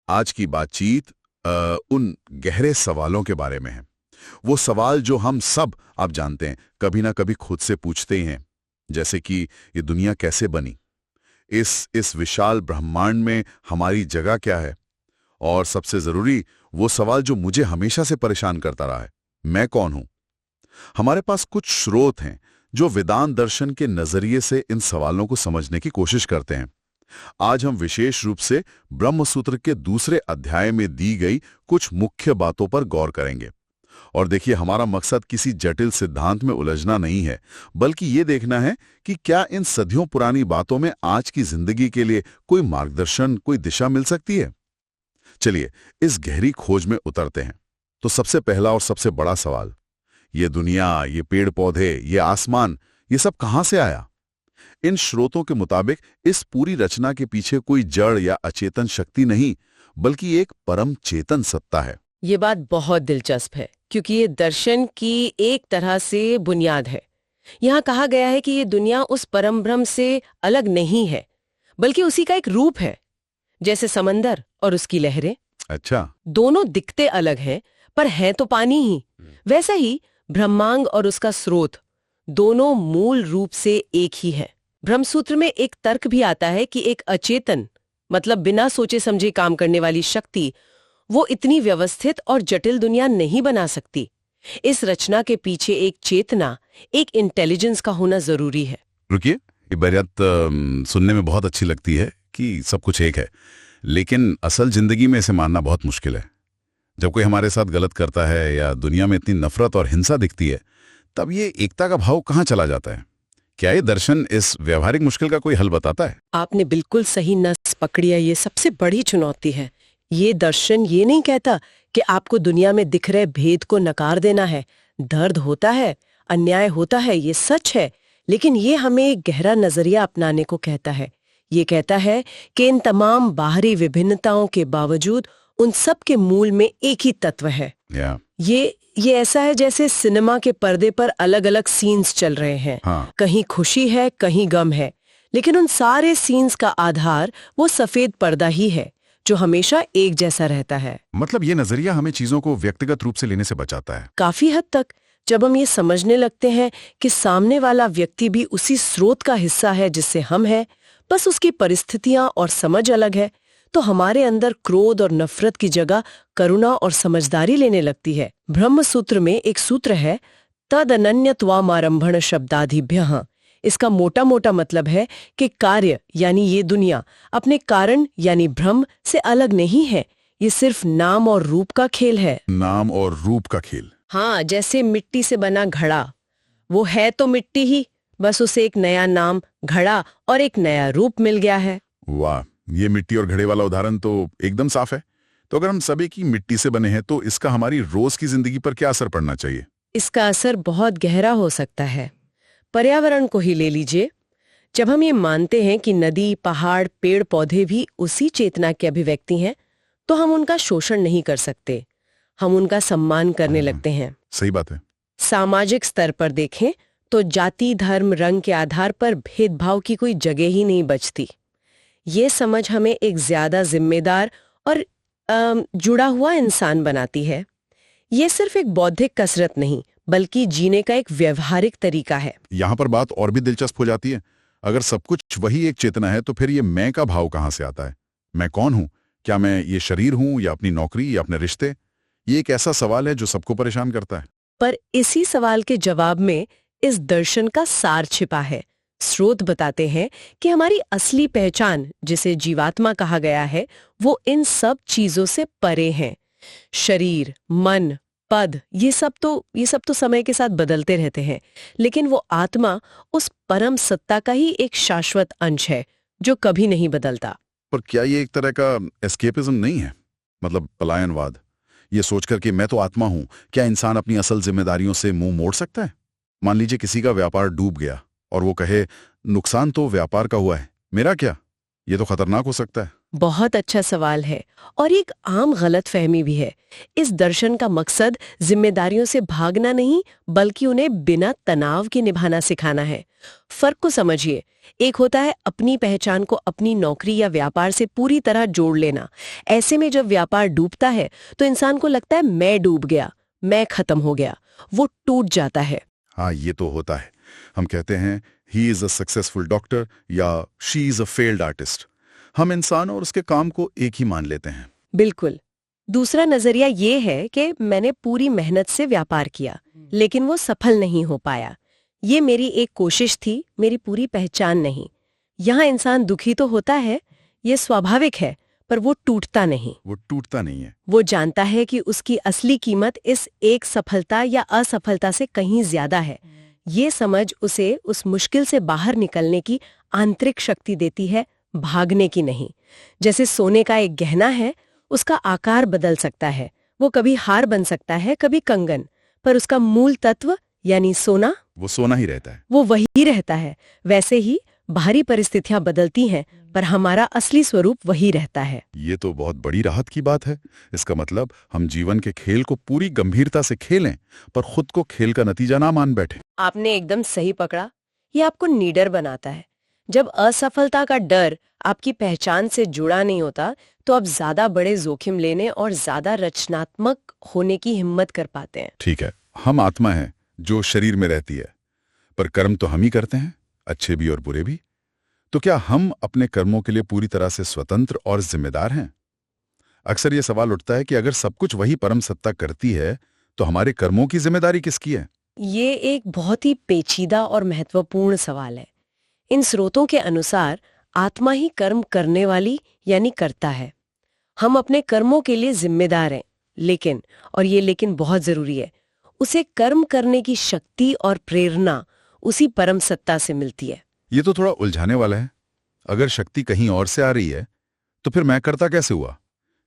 आज की बातचीत उन गहरे सवालों के बारे में है। वो सवाल जो हम सब, आप जानते हैं, कभी ना कभी खुद से पूछते ही हैं। जैसे कि ये दुनिया कैसे बनी, इस विशाल ब्रह्मांड में हमारी जगह क्या है, और सबसे जरूरी वो सवाल जो मुझे हमेशा से परेशान करता रहा है, मैं कौन हूं। हमारे पास कुछ स्रोत हैं जो वेदांत दर्शन के नजरिए से इन सवालों को समझने की कोशिश करते हैं। आज हम विशेष रूप से ब्रह्म सूत्र के दूसरे अध्याय में दी गई कुछ मुख्य बातों पर गौर करेंगे। और देखिए, हमारा मकसद किसी जटिल सिद्धांत में उलझना नहीं है, बल्कि ये देखना है कि क्या इन सदियों पुरानी बातों में आज की जिंदगी के लिए कोई मार्गदर्शन, कोई दिशा मिल सकती है। चलिए इस गहरी खोज में उतरते हैं। तो सबसे पहला और सबसे बड़ा सवाल, ये दुनिया, ये पेड़ पौधे, ये आसमान, ये सब कहां से आया। इन स्रोतों के मुताबिक इस पूरी रचना के पीछे कोई जड़ या अचेतन शक्ति नहीं, बल्कि एक परम चेतन सत्ता है। ये बात बहुत दिलचस्प है, क्योंकि ये दर्शन की एक तरह से बुनियाद है। यहाँ कहा गया है कि ये दुनिया उस परम ब्रह्म से अलग नहीं है, बल्कि उसी का एक रूप है। जैसे समंदर और उसकी लहरें अच्छा। दोनों दिखते अलग हैं, पर हैं तो पानी ही। वैसा ही ब्रह्मांड और उसका स्रोत दोनों मूल रूप से एक ही है। ब्रह्मसूत्र में एक तर्क भी आता है कि एक अचेतन, मतलब बिना सोचे समझे काम करने वाली शक्ति, वो इतनी व्यवस्थित और जटिल दुनिया नहीं बना सकती। इस रचना के पीछे एक चेतना, एक इंटेलिजेंस का होना जरूरी है। रुकिए, ये बात सुनने में बहुत अच्छी लगती है कि सब कुछ एक है, लेकिन असल जिंदगी में इसे मानना बहुत मुश्किल है। जब कोई हमारे साथ गलत करता है या दुनिया में इतनी नफरत और हिंसा दिखती है, तब ये एकता का भाव कहाँ चला जाता है। क्या ये दर्शन इस व्यवहारिक मुश्किल का कोई हल बताता है? आपने बिल्कुल सही नस पकड़ी है। ये सबसे बड़ी चुनौती है। ये दर्शन ये नहीं कहता कि आपको दुनिया में दिख रहे भेद को नकार देना है। दर्द होता है, अन्याय होता है, ये सच है, लेकिन ये हमें एक गहरा नजरिया अपनाने को कहता है। ये कहता है कि इन तमाम बाहरी विभिन्नताओं के बावजूद उन सब के मूल में एक ही तत्व है। ये ऐसा है जैसे सिनेमा के पर्दे पर अलग अलग सीन्स चल रहे हैं। हाँ। कहीं खुशी है, कहीं गम है, लेकिन उन सारे सीन्स का आधार वो सफेद पर्दा ही है जो हमेशा एक जैसा रहता है। मतलब ये नजरिया हमें चीजों को व्यक्तिगत रूप से लेने से बचाता है। काफी हद तक। जब हम ये समझने लगते हैं कि सामने वाला व्यक्ति भी उसी स्रोत का हिस्सा है जिससे हम हैं, बस उसकी परिस्थितियां और समझ अलग है, तो हमारे अंदर क्रोध और नफरत की जगह करुणा और समझदारी लेने लगती है। ब्रह्म सूत्र में एक सूत्र है, तदनन्यत्वामारंभण शब्दाधिभ्यः। इसका मोटा मोटा मतलब है कि कार्य यानी ये दुनिया अपने कारण यानी ब्रह्म से अलग नहीं है। ये सिर्फ नाम और रूप का खेल है। नाम और रूप का खेल। हाँ, जैसे मिट्टी से बना घड़ा, वो है तो मिट्टी ही, बस उसे एक नया नाम, घड़ा, और एक नया रूप मिल गया है। वाह, ये मिट्टी और घड़े वाला उदाहरण तो एकदम साफ है। तो अगर हम सभी की मिट्टी से बने हैं, तो इसका हमारी रोज की जिंदगी पर क्या असर पड़ना चाहिए? इसका असर बहुत गहरा हो सकता है। पर्यावरण को ही ले लीजिए। जब हम ये मानते हैं कि नदी, पहाड़, पेड़ पौधे भी उसी चेतना की अभिव्यक्ति हैं, तो हम उनका शोषण नहीं कर सकते, हम उनका सम्मान करने लगते हैं। सही बात है। सामाजिक स्तर पर देखें तो जाति, धर्म, रंग के आधार पर भेदभाव की कोई जगह ही नहीं बचती। ये समझ हमें एक ज्यादा जिम्मेदार और जुड़ा हुआ इंसान बनाती है। ये सिर्फ एक बौद्धिक कसरत नहीं, बल्कि जीने का एक व्यवहारिक तरीका है। यहाँ पर बात और भी दिलचस्प हो जाती है। अगर सब कुछ वही एक चेतना है, तो फिर ये मैं का भाव कहाँ से आता है? मैं कौन हूँ? क्या मैं ये शरीर हूँ, या अपनी नौकरी, या अपने रिश्ते? ये एक ऐसा सवाल है जो सबको परेशान करता है। पर इसी सवाल के जवाब में इस दर्शन का सार छिपा है। स्रोत बताते हैं कि हमारी असली पहचान, जिसे जीवात्मा कहा गया है, वो इन सब चीजों से परे है। शरीर, मन, पद, ये सब तो समय के साथ बदलते रहते हैं, लेकिन वो आत्मा उस परम सत्ता का ही एक शाश्वत अंश है जो कभी नहीं बदलता। पर क्या ये एक तरह का एस्केपिज्म नहीं है? मतलब पलायनवाद, ये सोचकर कि मैं तो आत्मा हूं, क्या इंसान अपनी असल जिम्मेदारियों से मुंह मोड़ सकता है? मान लीजिए किसी का व्यापार डूब गया और वो कहे, नुकसान तो व्यापार का हुआ है, मेरा क्या? ये तो खतरनाक हो सकता है। बहुत अच्छा सवाल है, और एक आम गलतफहमी भी है। इस दर्शन का मकसद जिम्मेदारियों से भागना नहीं, बल्कि उन्हें बिना तनाव के निभाना सिखाना है। फर्क को समझिए। एक होता है अपनी पहचान को अपनी नौकरी या व्यापार से पूरी तरह जोड़ लेना। ऐसे में जब व्यापार डूबता है तो इंसान को लगता है मैं डूब गया, मैं खत्म हो गया, वो टूट जाता है। हाँ, ये तो होता है। हम कहते हैं he is a successful doctor या she is a failed artist. हम इंसान और उसके काम को एक ही मान लेते हैं। बिल्कुल। दूसरा नजरिया ये है कि मैंने पूरी मेहनत से व्यापार किया लेकिन वो सफल नहीं हो पाया। ये मेरी एक कोशिश थी, मेरी पूरी पहचान नहीं। यहाँ इंसान दुखी तो होता है, ये स्वाभाविक है, पर वो टूटता नहीं। वो टूटता नहीं है। वो जानता है कि उसकी असली कीमत इस एक सफलता या असफलता से कहीं ज्यादा है। ये समझ उसे उस मुश्किल से बाहर निकलने की आंतरिक शक्ति देती है, भागने की नहीं। जैसे सोने का एक गहना है, उसका आकार बदल सकता है, वो कभी हार बन सकता है, कभी कंगन, पर उसका मूल तत्व यानी सोना, वो सोना ही रहता है। वो वही रहता है। वैसे ही बाहरी परिस्थितियां बदलती हैं, पर हमारा असली स्वरूप वही रहता है। ये तो बहुत बड़ी राहत की बात है। इसका मतलब हम जीवन के खेल को पूरी गंभीरता से खेलें, पर खुद को खेल का नतीजा ना मान बैठे। आपने एकदम सही पकड़ा। ये आपको निडर बनाता है। जब असफलता का डर आपकी पहचान से जुड़ा नहीं होता तो आप ज्यादा बड़े जोखिम लेने और ज्यादा रचनात्मक होने की हिम्मत कर पाते हैं। ठीक है, हम आत्मा हैं जो शरीर में रहती है, पर कर्म तो हम ही करते हैं, अच्छे भी और बुरे भी। तो क्या हम अपने कर्मों के लिए पूरी तरह से स्वतंत्र और जिम्मेदार हैं? अक्सर ये सवाल उठता है कि अगर सब कुछ वही परम सत्ता करती है तो हमारे कर्मों की जिम्मेदारी किसकी है? ये एक बहुत ही पेचीदा और महत्वपूर्ण सवाल है। इन स्रोतों के अनुसार आत्मा ही कर्म करने वाली यानी करता है। हम अपने कर्मों के लिए जिम्मेदार हैं, लेकिन, और ये लेकिन बहुत जरूरी है, उसे कर्म करने की शक्ति और प्रेरणा उसी परम सत्ता से मिलती है। ये तो थोड़ा उलझाने वाला है। अगर शक्ति कहीं और से आ रही है तो फिर मैं करता कैसे हुआ?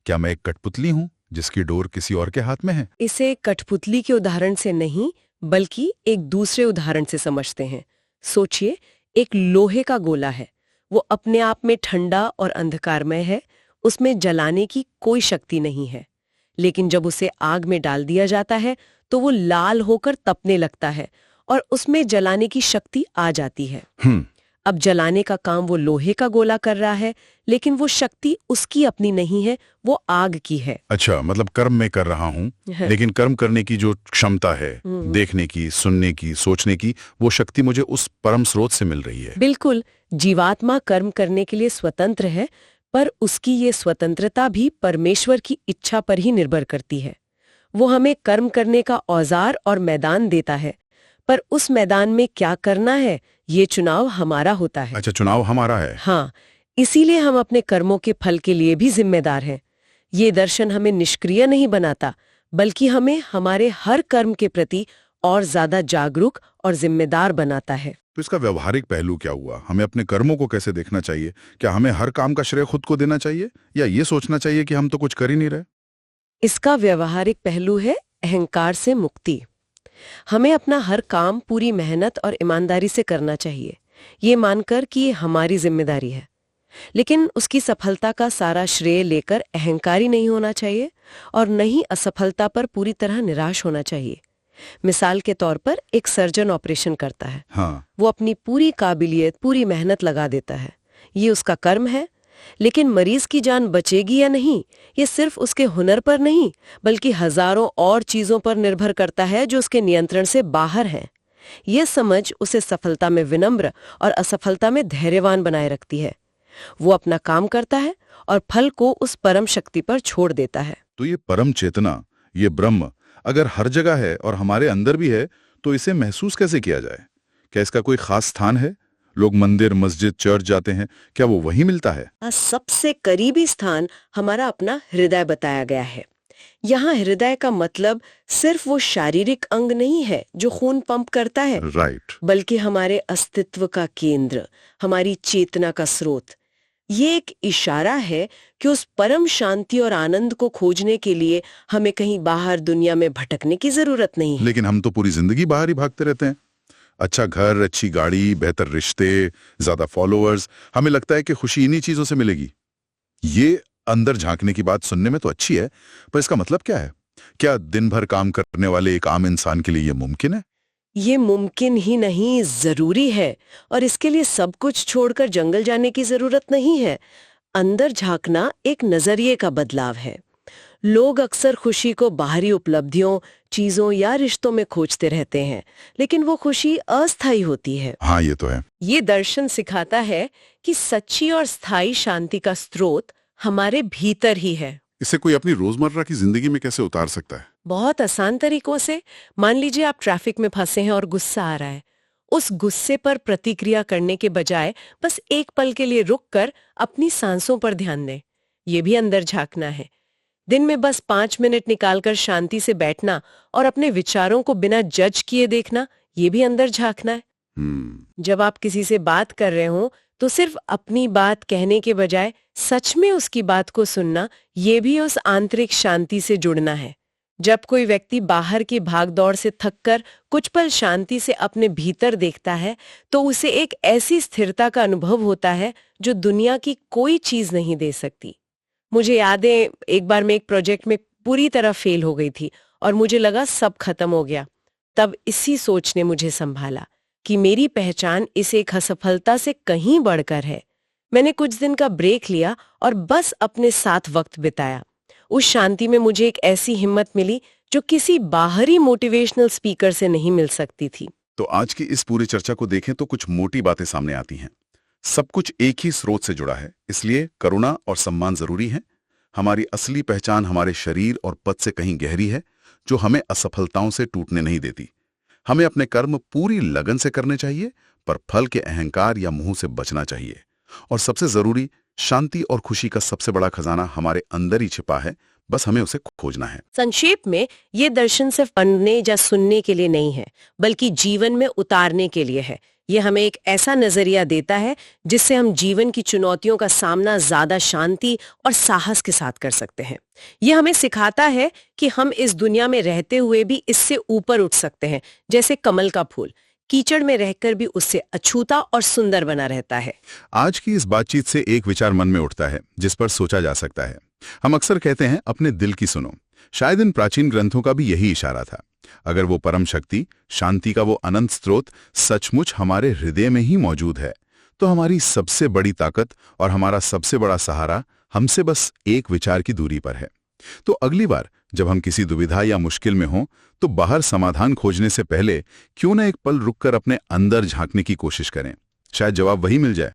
क्या मैं एक कठपुतली हूं जिसकी डोर किसी और के हाथ में है? इसे कठपुतली के उदाहरण से नहीं, बल्कि एक दूसरे उदाहरण से समझते हैं। सोचिए, एक लोहे का गोला है, वो अपने आप में ठंडा और अंधकारमय है, उसमें जलाने की कोई शक्ति नहीं है। लेकिन जब उसे आग में डाल दिया जाता है तो वो लाल होकर तपने लगता है और उसमें जलाने की शक्ति आ जाती है। अब जलाने का काम वो लोहे का गोला कर रहा है, लेकिन वो शक्ति उसकी अपनी नहीं है, वो आग की है। अच्छा, मतलब कर्म में कर रहा हूं, लेकिन कर्म करने की जो क्षमता है, देखने की, सुनने की, सोचने की, वो शक्ति मुझे उस परम स्रोत से मिल रही है। बिल्कुल। जीवात्मा कर्म करने के लिए स्वतंत्र है, पर उसकी ये स्वतंत्रता भी परमेश्वर की इच्छा पर ही निर्भर करती है। वो हमें कर्म करने का औजार और मैदान देता है, पर उस मैदान में क्या करना है, ये चुनाव हमारा होता है। अच्छा, चुनाव हमारा है। हाँ, इसीलिए हम अपने कर्मों के फल के लिए भी जिम्मेदार हैं। ये दर्शन हमें निष्क्रिय नहीं बनाता, बल्कि हमें हमारे हर कर्म के प्रति और ज्यादा जागरूक और जिम्मेदार बनाता है। तो इसका व्यवहारिक पहलू क्या हुआ? हमें अपने कर्मों को कैसे देखना चाहिए? क्या हमें हर काम का श्रेय खुद को देना चाहिए, या ये सोचना चाहिए कि हम तो कुछ कर ही नहीं रहे? इसका व्यवहारिक पहलू है अहंकार से मुक्ति। हमें अपना हर काम पूरी मेहनत और ईमानदारी से करना चाहिए, ये मानकर कि ये हमारी जिम्मेदारी है। लेकिन उसकी सफलता का सारा श्रेय लेकर अहंकारी नहीं होना चाहिए और न ही असफलता पर पूरी तरह निराश होना चाहिए। मिसाल के तौर पर एक सर्जन ऑपरेशन करता है। हाँ। वो अपनी पूरी काबिलियत, पूरी मेहनत लगा देता है, ये उसका कर्म है। लेकिन मरीज की जान बचेगी या नहीं, ये सिर्फ उसके हुनर पर नहीं, बल्कि हजारों और चीजों पर निर्भर करता है जो उसके नियंत्रण से बाहर हैं। ये समझ उसे सफलता में विनम्र और असफलता में धैर्यवान बनाए रखती है। वो अपना काम करता है और फल को उस परम शक्ति पर छोड़ देता है। तो ये परम चेतना, ये ब्रह्म अगर हर जगह है और हमारे अंदर भी है, तो इसे महसूस कैसे किया जाए? क्या इसका कोई खास स्थान है? लोग मंदिर, मस्जिद, चर्च जाते हैं, क्या वो वही मिलता है? सबसे करीबी स्थान हमारा अपना हृदय बताया गया है। यहाँ हृदय का मतलब सिर्फ वो शारीरिक अंग नहीं है जो खून पंप करता है, राइट, बल्कि हमारे अस्तित्व का केंद्र, हमारी चेतना का स्रोत। ये एक इशारा है कि उस परम शांति और आनंद को खोजने के लिए हमें कहीं बाहर दुनिया में भटकने की जरूरत नहीं है। लेकिन हम तो पूरी जिंदगी बाहर ही भागते रहते हैं। अच्छा घर, अच्छी गाड़ी, बेहतर रिश्ते, ज्यादा फॉलोअर्स, हमें लगता है कि खुशी इन्हीं चीजों से मिलेगी। ये अंदर झांकने की बात सुनने में तो अच्छी है, पर इसका मतलब क्या है? क्या दिन भर काम करने वाले एक आम इंसान के लिए ये मुमकिन है? ये मुमकिन ही नहीं, जरूरी है। और इसके लिए सब कुछ छोड़कर जंगल जाने की जरूरत नहीं है। अंदर झांकना एक नजरिए का बदलाव है। लोग अक्सर खुशी को बाहरी उपलब्धियों, चीजों या रिश्तों में खोजते रहते हैं, लेकिन वो खुशी अस्थायी होती है। हाँ, ये तो है। ये दर्शन सिखाता है कि सच्ची और स्थायी शांति का स्रोत हमारे भीतर ही है। इसे कोई अपनी रोजमर्रा की जिंदगी में कैसे उतार सकता है? बहुत आसान तरीकों से। मान लीजिए आप ट्रैफिक में फंसे हैं और गुस्सा आ रहा है। उस गुस्से पर प्रतिक्रिया करने के बजाय बस एक पल के लिए रुककर अपनी सांसों पर ध्यान दें। ये भी अंदर झांकना है। दिन में बस 5 मिनट निकालकर शांति से बैठना और अपने विचारों को बिना जज किए देखना, ये भी अंदर झांकना है। जब आप किसी से बात कर रहे हो तो सिर्फ अपनी बात कहने के बजाय सच में उसकी बात को सुनना, ये भी उस आंतरिक शांति से जुड़ना है। जब कोई व्यक्ति बाहर की भागदौड़ से थककर कुछ पल शांति से अपने भीतर देखता है तो उसे एक ऐसी स्थिरता का अनुभव होता है जो दुनिया की कोई चीज नहीं दे सकती। मुझे याद है, एक बार मैं एक प्रोजेक्ट में पूरी तरह फेल हो गई थी और मुझे लगा सब खत्म हो गया। तब इसी सोच ने मुझे संभाला कि मेरी पहचान इस एक असफलता से कहीं बढ़कर है। मैंने कुछ दिन का ब्रेक लिया और बस अपने साथ वक्त बिताया। उस शांति में मुझे एक ऐसी हिम्मत मिली जो किसी बाहरी मोटिवेशनल स्पीकर से नहीं मिल सकती थी। तो आज की इस पूरी चर्चा को देखें तो कुछ मोटी बातें सामने आती हैं। सब कुछ एक ही स्रोत से जुड़ा है, इसलिए करुणा और सम्मान जरूरी है। हमारी असली पहचान हमारे शरीर और पद से कहीं गहरी है, जो हमें असफलताओं से टूटने नहीं देती। हमें अपने कर्म पूरी लगन से करने चाहिए, पर फल के अहंकार या मोह से बचना चाहिए। और सबसे जरूरी, शांति और खुशी का सबसे बड़ा खजाना हमारे अंदर ही छिपा है, बस हमें उसे खोजना है। संक्षेप में, ये दर्शन सिर्फ पढ़ने या सुनने के लिए नहीं है, बल्कि जीवन में उतारने के लिए है। ये हमें एक ऐसा नजरिया देता है जिससे हम जीवन की चुनौतियों का सामना ज्यादा शांति और साहस के साथ कर सकते हैं। ये हमें सिखाता है कि हम इस दुनिया में रहते हुए भी इससे ऊपर उठ सकते हैं, जैसे कमल का फूल कीचड़ में रहकर भी उससे अछूता और सुंदर बना रहता है। आज की इस बातचीत से एक विचार मन में उठता है जिस पर सोचा जा सकता है। हम अक्सर कहते हैं अपने दिल की सुनो। शायद इन प्राचीन ग्रंथों का भी यही इशारा था। अगर वो परम शक्ति, शांति का वो अनंत स्रोत सचमुच हमारे हृदय में ही मौजूद है, तो हमारी सबसे बड़ी ताकत और हमारा सबसे बड़ा सहारा हमसे बस एक विचार की दूरी पर है। तो अगली बार जब हम किसी दुविधा या मुश्किल में हों, तो बाहर समाधान खोजने से पहले क्यों न एक पल रुककर अपने अंदर झांकने की कोशिश करें। शायद जवाब वही मिल जाए